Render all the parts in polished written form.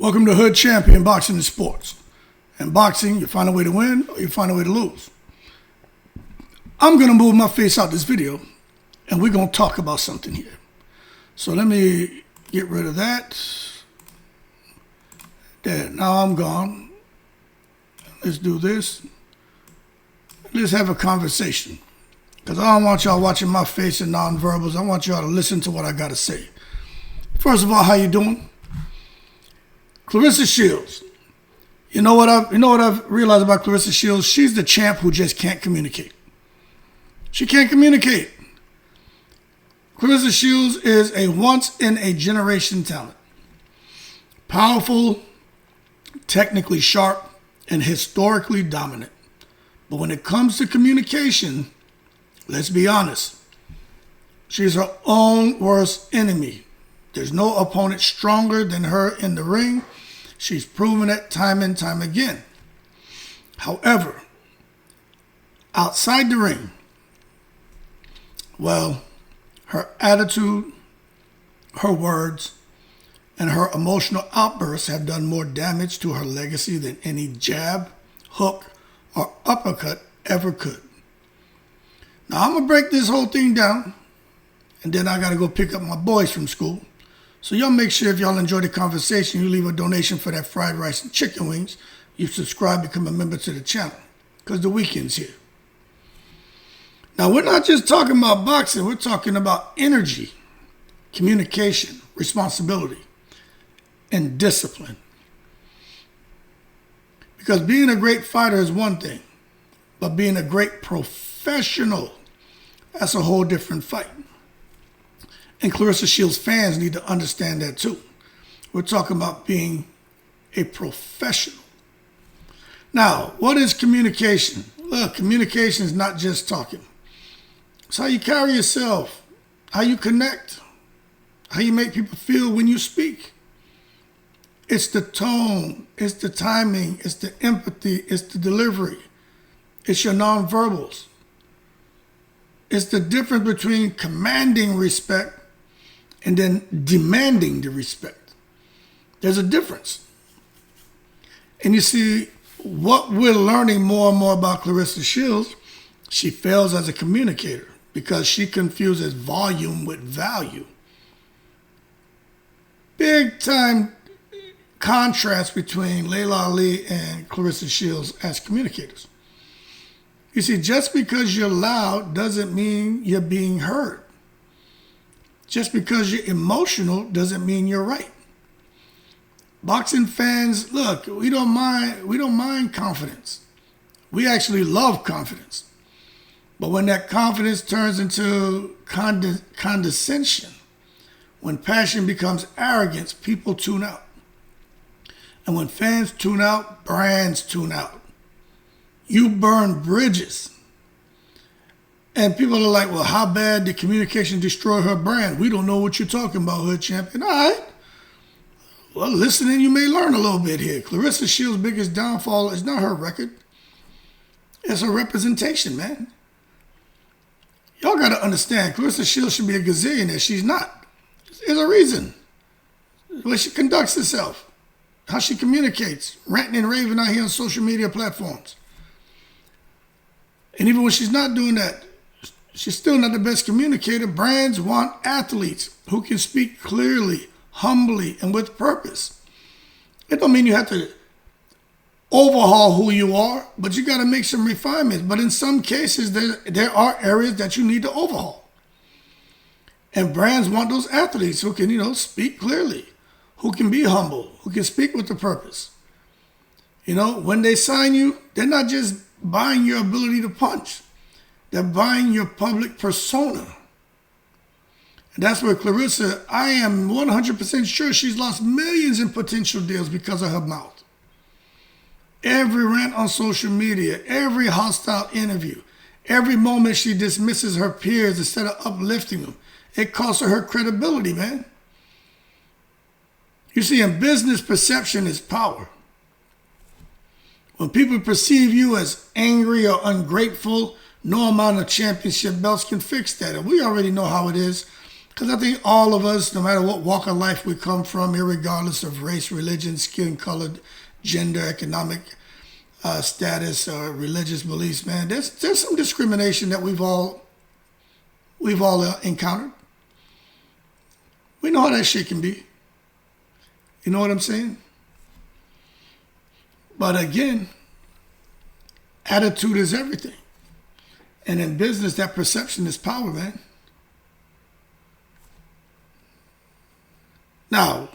Welcome to Hood Champion Boxing and Sports. In boxing, you find a way to win or you find a way to lose. I'm going to move my face out this video and we're going to talk about something here. So let me get rid of that. There, now I'm gone. Let's do this. Let's have a conversation. Because I don't want y'all watching my face and nonverbals. I want y'all to listen to what I got to say. First of all, how you doing? Claressa Shields. You know what I've realized about Claressa Shields? She's the champ who just can't communicate. She can't communicate. Claressa Shields is a once-in-a-generation talent. Powerful, technically sharp, and historically dominant. But when it comes to communication, let's be honest, she's her own worst enemy. There's no opponent stronger than her in the ring. She's proven it time and time again. However, outside the ring, well, her attitude, her words, and her emotional outbursts have done more damage to her legacy than any jab, hook, or uppercut ever could. Now, I'm going to break this whole thing down, and then I got to go pick up my boys from school. So y'all make sure if y'all enjoy the conversation, you leave a donation for that fried rice and chicken wings. You subscribe, become a member to the channel, because the weekend's here. Now, we're not just talking about boxing. We're talking about energy, communication, responsibility, and discipline. Because being a great fighter is one thing, but being a great professional, that's a whole different fight. And Claressa Shields fans need to understand that too. We're talking about being a professional. Now, what is communication? Look, communication is not just talking. It's how you carry yourself, how you connect, how you make people feel when you speak. It's the tone, it's the timing, it's the empathy, it's the delivery, it's your nonverbals. It's the difference between commanding respect and then demanding the respect. There's a difference. And you see, what we're learning more and more about Claressa Shields, she fails as a communicator because she confuses volume with value. Big time contrast between Laila Ali and Claressa Shields as communicators. You see, just because you're loud doesn't mean you're being heard. Just because you're emotional doesn't mean you're right. Boxing fans, look, we don't mind confidence. We actually love confidence. But when that confidence turns into condescension, when passion becomes arrogance, people tune out. And when fans tune out, brands tune out. You burn bridges. And people are like, well, how bad did communication destroy her brand? We don't know what you're talking about, Hood Champion. All right. Well, listening, you may learn a little bit here. Claressa Shields' biggest downfall is not her record. It's her representation, man. Y'all got to understand, Claressa Shields should be a gazillionaire. She's not. There's a reason. The way she conducts herself, how she communicates, ranting and raving out here on social media platforms. And even when she's not doing that, she's still not the best communicator. Brands want athletes who can speak clearly, humbly, and with purpose. It don't mean you have to overhaul who you are, but you got to make some refinements. But in some cases, there are areas that you need to overhaul. And brands want those athletes who can, speak clearly, who can be humble, who can speak with a purpose. When they sign you, they're not just buying your ability to punch. They're buying your public persona. And that's where Claressa, I am 100% sure she's lost millions in potential deals because of her mouth. Every rant on social media, every hostile interview, every moment she dismisses her peers instead of uplifting them, it costs her credibility, man. You see, in business, perception is power. When people perceive you as angry or ungrateful, no amount of championship belts can fix that. And we already know how it is. Because I think all of us, no matter what walk of life we come from, irregardless of race, religion, skin color, gender, economic status, or religious beliefs, man, there's some discrimination that we've all encountered. We know how that shit can be. You know what I'm saying? But again, attitude is everything. And in business, that perception is power, man. Now,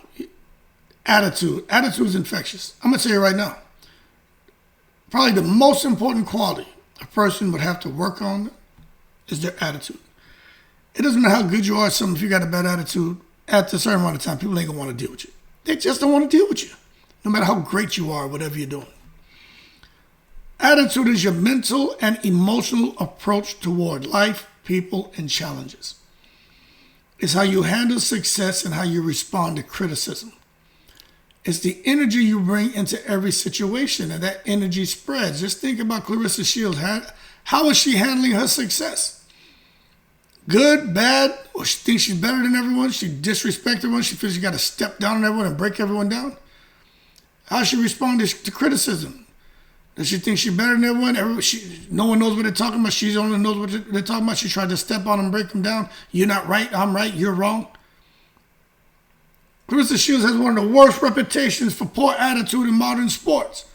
attitude is infectious. I'm going to tell you right now, probably the most important quality a person would have to work on is their attitude. It doesn't matter how good you are at something, if you got a bad attitude, at a certain amount of time, people ain't going to want to deal with you. They just don't want to deal with you, no matter how great you are, whatever you're doing. Attitude is your mental and emotional approach toward life, people, and challenges. It's how you handle success and how you respond to criticism. It's the energy you bring into every situation, and that energy spreads. Just think about Claressa Shields. How is she handling her success? Good, bad, or she thinks she's better than everyone? She disrespects everyone? She feels she got to step down on everyone and break everyone down? How does she respond to criticism? Does she think she's better than everyone? No one knows what they're talking about. She only knows what they're talking about. She tried to step on them, break them down. You're not right. I'm right. You're wrong. Claressa Shields has one of the worst reputations for poor attitude in modern sports.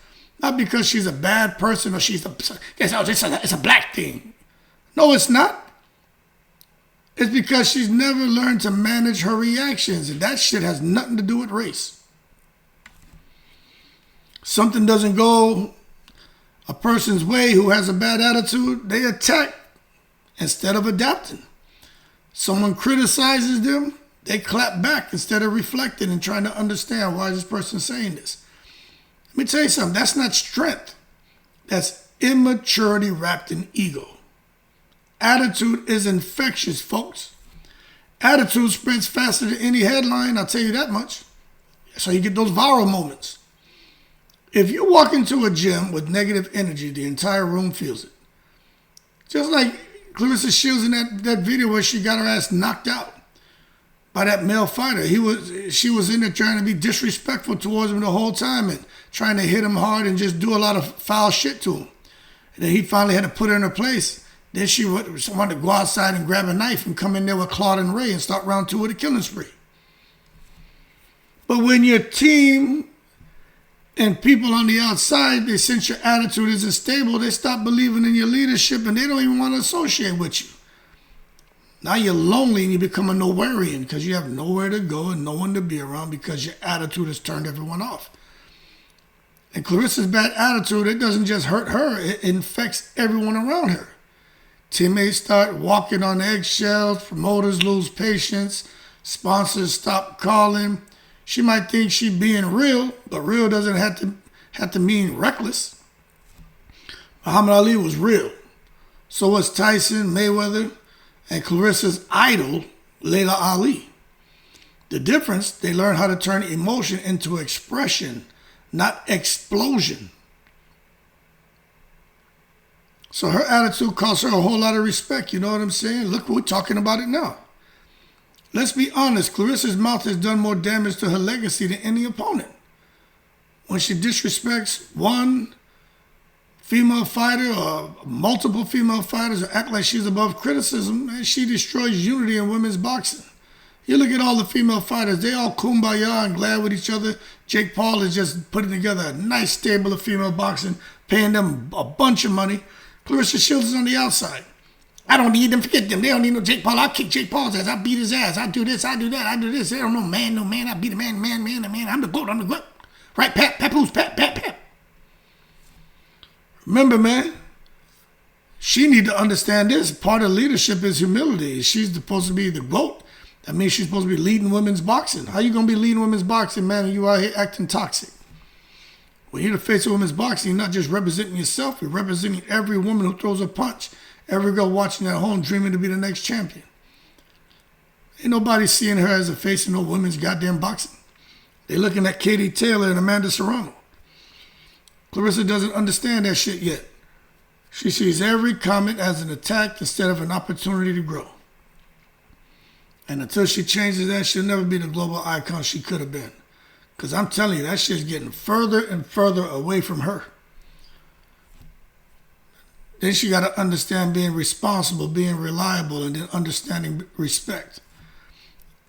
Not because she's a bad person or it's a black thing. No, it's not. It's because she's never learned to manage her reactions. And that shit has nothing to do with race. Something doesn't go a person's way who has a bad attitude, they attack instead of adapting. Someone criticizes them, they clap back instead of reflecting and trying to understand why is this person saying this. Let me tell you something, that's not strength. That's immaturity wrapped in ego. Attitude is infectious, folks. Attitude spreads faster than any headline, I'll tell you that much. So you get those viral moments. If you walk into a gym with negative energy, the entire room feels it. Just like Claressa Shields in that video where she got her ass knocked out by that male fighter. She was in there trying to be disrespectful towards him the whole time and trying to hit him hard and just do a lot of foul shit to him. And then he finally had to put her in her place. Then she wanted to go outside and grab a knife and come in there with Claude and Ray and start round 2 with a killing spree. But when your team and people on the outside, they sense your attitude isn't stable, they stop believing in your leadership and they don't even want to associate with you. Now you're lonely and you become a nowhereian because you have nowhere to go and no one to be around because your attitude has turned everyone off. And Claressa's bad attitude, it doesn't just hurt her, it infects everyone around her. Teammates start walking on eggshells, promoters lose patience, sponsors stop calling. She might think she's being real, but real doesn't have to mean reckless. Muhammad Ali was real. So was Tyson, Mayweather, and Claressa's idol, Layla Ali. The difference, they learned how to turn emotion into expression, not explosion. So her attitude cost her a whole lot of respect, you know what I'm saying? Look, we're talking about it now. Let's be honest, Claressa's mouth has done more damage to her legacy than any opponent. When she disrespects one female fighter or multiple female fighters or act like she's above criticism, man, she destroys unity in women's boxing. You look at all the female fighters, they all kumbaya and glad with each other. Jake Paul is just putting together a nice stable of female boxing, paying them a bunch of money. Claressa Shields is on the outside. I don't need them, forget them. They don't need no Jake Paul. I'll kick Jake Paul's ass. I'll beat his ass. I'll do this, I'll do that, I'll do this. They don't know man, no man. I'll beat a man. I'm the GOAT, I'm the GWOAT. Right, papoose, pap. Remember, man, she need to understand this. Part of leadership is humility. She's supposed to be the GOAT. That means she's supposed to be leading women's boxing. How you going to be leading women's boxing, man, and you out here acting toxic? When you're the face of women's boxing, you're not just representing yourself. You're representing every woman who throws a punch. Every girl watching at home dreaming to be the next champion. Ain't nobody seeing her as a face of no women's goddamn boxing. They're looking at Katie Taylor and Amanda Serrano. Claressa doesn't understand that shit yet. She sees every comment as an attack instead of an opportunity to grow. And until she changes that, she'll never be the global icon she could have been. Because I'm telling you, that shit's getting further and further away from her. Then she got to understand being responsible, being reliable, and then understanding respect.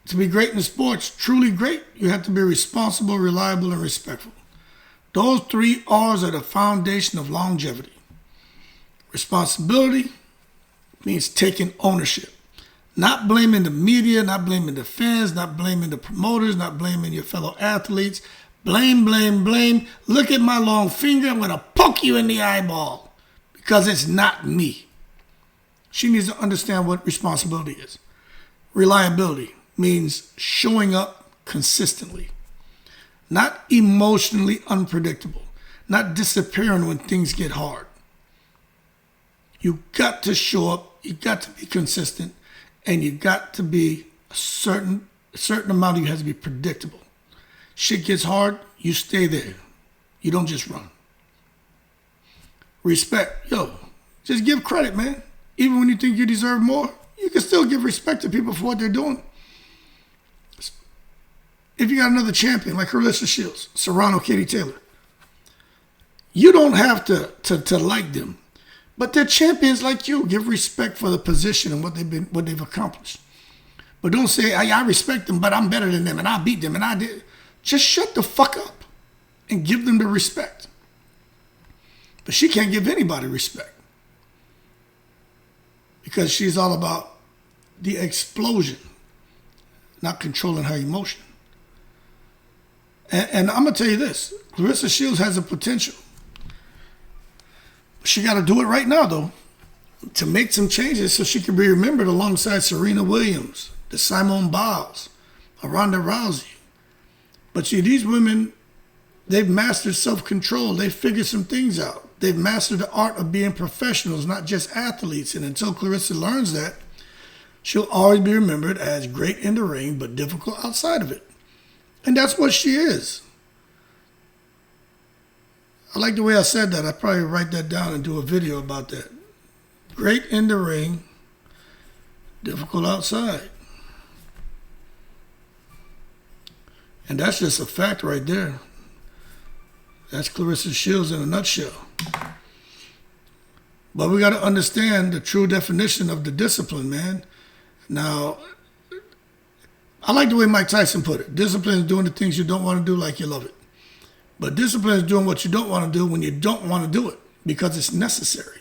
To be great in sports, truly great, you have to be responsible, reliable, and respectful. Those 3 R's are the foundation of longevity. Responsibility means taking ownership. Not blaming the media, not blaming the fans, not blaming the promoters, not blaming your fellow athletes. Blame, blame, blame. Look at my long finger. I'm going to poke you in the eyeball because it's not me. She needs to understand what responsibility is. Reliability means showing up consistently. Not emotionally unpredictable. Not disappearing when things get hard. You got to show up. You got to be consistent. And you got to be a certain amount of you has to be predictable. Shit gets hard, you stay there. You don't just run. Respect. Yo, just give credit, man. Even when you think you deserve more, you can still give respect to people for what they're doing. If you got another champion like Claressa Shields, Serrano, Katie Taylor, you don't have to like them. But they're champions like you. Give respect for the position and what they've accomplished. But don't say, I respect them, but I'm better than them, and I beat them, and I did. Just shut the fuck up and give them the respect. But she can't give anybody respect. Because she's all about the explosion, not controlling her emotion. And I'm going to tell you this. Claressa Shields has a potential. She got to do it right now, though, to make some changes so she can be remembered alongside Serena Williams, the Simone Biles, Ronda Rousey. But see, these women, they've mastered self-control. They've figured some things out. They've mastered the art of being professionals, not just athletes. And until Claressa learns that, she'll always be remembered as great in the ring, but difficult outside of it. And that's what she is. I like the way I said that. I'd probably write that down and do a video about that. Great in the ring, difficult outside. And that's just a fact right there. That's Claressa Shields in a nutshell. But we got to understand the true definition of the discipline, man. Now, I like the way Mike Tyson put it. Discipline is doing the things you don't want to do like you love it. But discipline is doing what you don't want to do when you don't want to do it because it's necessary.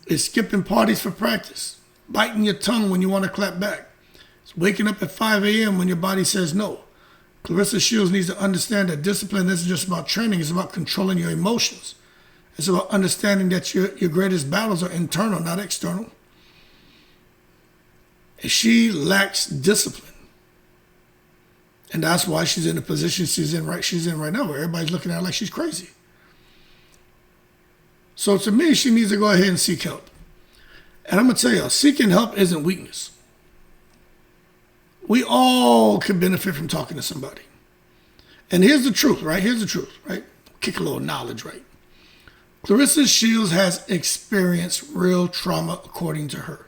It's skipping parties for practice, biting your tongue when you want to clap back. It's waking up at 5 a.m. when your body says no. Claressa Shields needs to understand that discipline isn't just about training. It's about controlling your emotions. It's about understanding that your greatest battles are internal, not external. And she lacks discipline. And that's why she's in the position she's in right now, where everybody's looking at her like she's crazy. So to me, she needs to go ahead and seek help. And I'm going to tell you, seeking help isn't weakness. We all could benefit from talking to somebody. And here's the truth, right? Kick a little knowledge, right? Claressa Shields has experienced real trauma, according to her.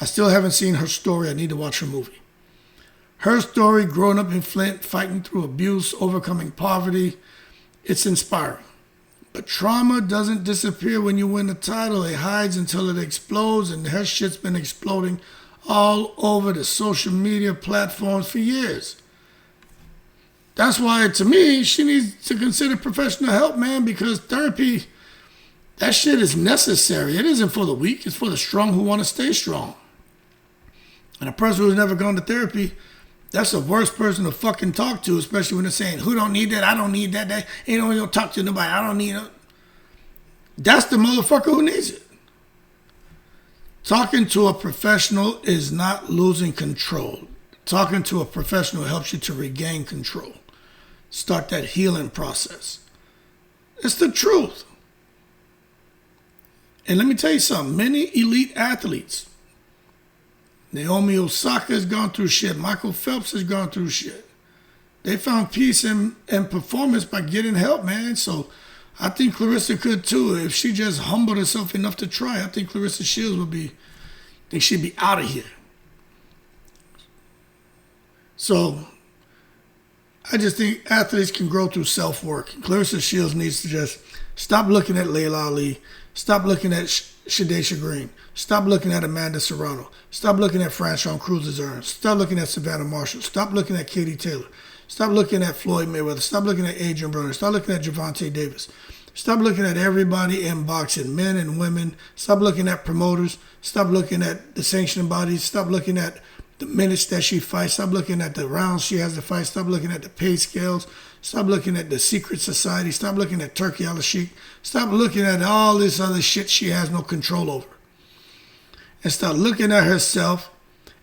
I still haven't seen her story. I need to watch her movie. Her story, growing up in Flint, fighting through abuse, overcoming poverty, it's inspiring. But trauma doesn't disappear when you win the title. It hides until it explodes, and her shit's been exploding all over the social media platforms for years. That's why, to me, she needs to consider professional help, man, because therapy, that shit is necessary. It isn't for the weak. It's for the strong who want to stay strong. And a person who's never gone to therapy, that's the worst person to fucking talk to, especially when they're saying, who don't need that? I don't need that. You don't talk to nobody. I don't need it. That's the motherfucker who needs it. Talking to a professional is not losing control. Talking to a professional helps you to regain control. Start that healing process. It's the truth. And let me tell you something. Many elite athletes, Naomi Osaka has gone through shit. Michael Phelps has gone through shit. They found peace and performance by getting help, man. So I think Claressa could too. If she just humbled herself enough to try, I think Claressa Shields she'd be out of here. So I just think athletes can grow through self-work. Claressa Shields needs to just stop looking at Layla Ali, stop looking at Shadesha Green, stop looking at Amanda Serrano, stop looking at Franchon Cruz-Azurn, stop looking at Savannah Marshall, stop looking at Katie Taylor, stop looking at Floyd Mayweather, stop looking at Adrian Broner, stop looking at Gervonta Davis. Stop looking at everybody in boxing, men and women. Stop looking at promoters. Stop looking at the sanctioning bodies. Stop looking at the minutes that she fights. Stop looking at the rounds she has to fight. Stop looking at the pay scales. Stop looking at the secret society. Stop looking at Turkey al-Sheikh. Stop looking at all this other shit she has no control over. And start looking at herself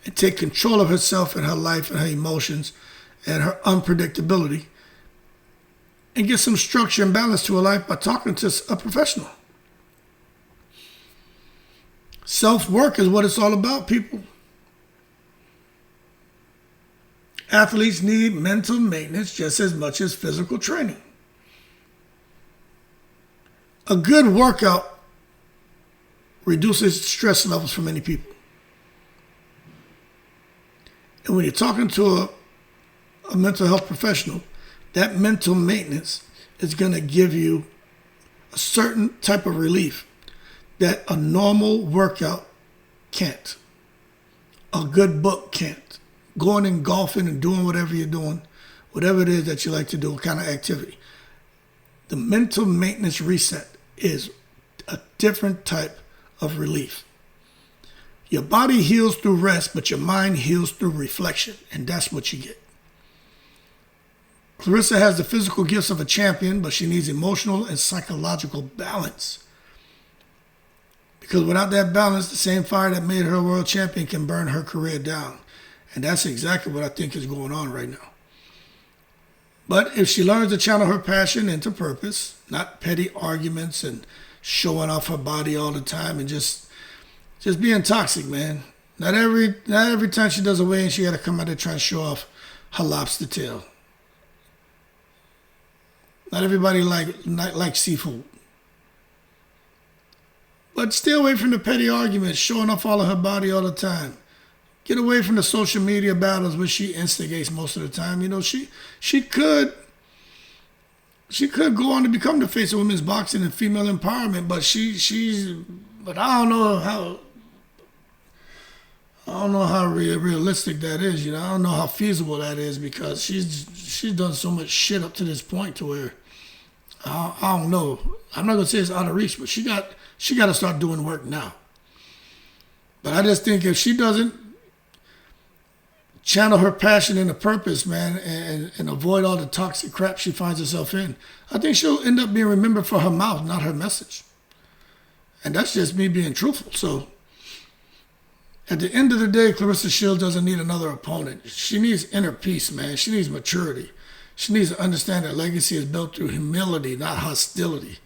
and take control of herself and her life and her emotions and her unpredictability. And get some structure and balance to her life by talking to a professional. Self-work is what it's all about, people. Athletes need mental maintenance just as much as physical training. A good workout reduces stress levels for many people. And when you're talking to a mental health professional, that mental maintenance is going to give you a certain type of relief that a normal workout can't. A good book can't. Going and golfing and doing whatever you're doing, whatever it is that you like to do, kind of activity. The mental maintenance reset is a different type of relief. Your body heals through rest, but your mind heals through reflection, and that's what you get. Claressa has the physical gifts of a champion, but she needs emotional and psychological balance. Because without that balance, the same fire that made her world champion can burn her career down. And that's exactly what I think is going on right now. But if she learns to channel her passion into purpose, not petty arguments and showing off her body all the time and just being toxic, man. Not every time she does a weigh-in, she got to come out there trying to show off her lobster tail. Not everybody likes seafood. But stay away from the petty arguments, showing off all of her body all the time. Get away from the social media battles which she instigates most of the time. You know, she could go on to become the face of women's boxing and female empowerment, but I don't know how realistic that is. You know, I don't know how feasible that is because she's done so much shit up to this point to where I don't know. I'm not gonna say it's out of reach, but she got to start doing work now. But I just think if she doesn't channel her passion into purpose, man, and avoid all the toxic crap she finds herself in, I think she'll end up being remembered for her mouth, not her message. And that's just me being truthful. So at the end of the day, Claressa Shields doesn't need another opponent. She needs inner peace, man. She needs maturity. She needs to understand that legacy is built through humility, not hostility.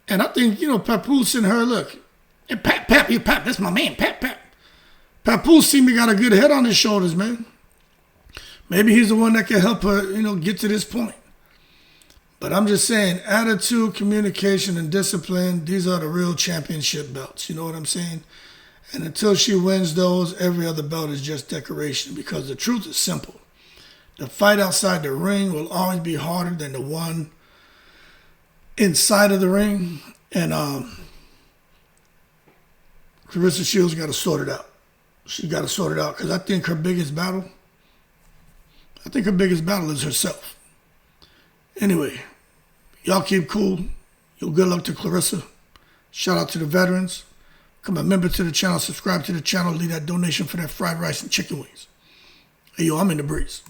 And I think, Papoose and her, look, hey, Pap, that's my man, Pap. Papoose seemed to got a good head on his shoulders, man. Maybe he's the one that can help her, get to this point. But I'm just saying, attitude, communication, and discipline, these are the real championship belts. You know what I'm saying? And until she wins those, every other belt is just decoration, because the truth is simple. The fight outside the ring will always be harder than the one inside of the ring. And Claressa Shields got to sort it out. She got to sort it out because I think her biggest battle is herself. Anyway, y'all keep cool. Good luck to Claressa. Shout out to the veterans. Become a member to the channel, subscribe to the channel, leave that donation for that fried rice and chicken wings. Hey, yo, I'm in the breeze.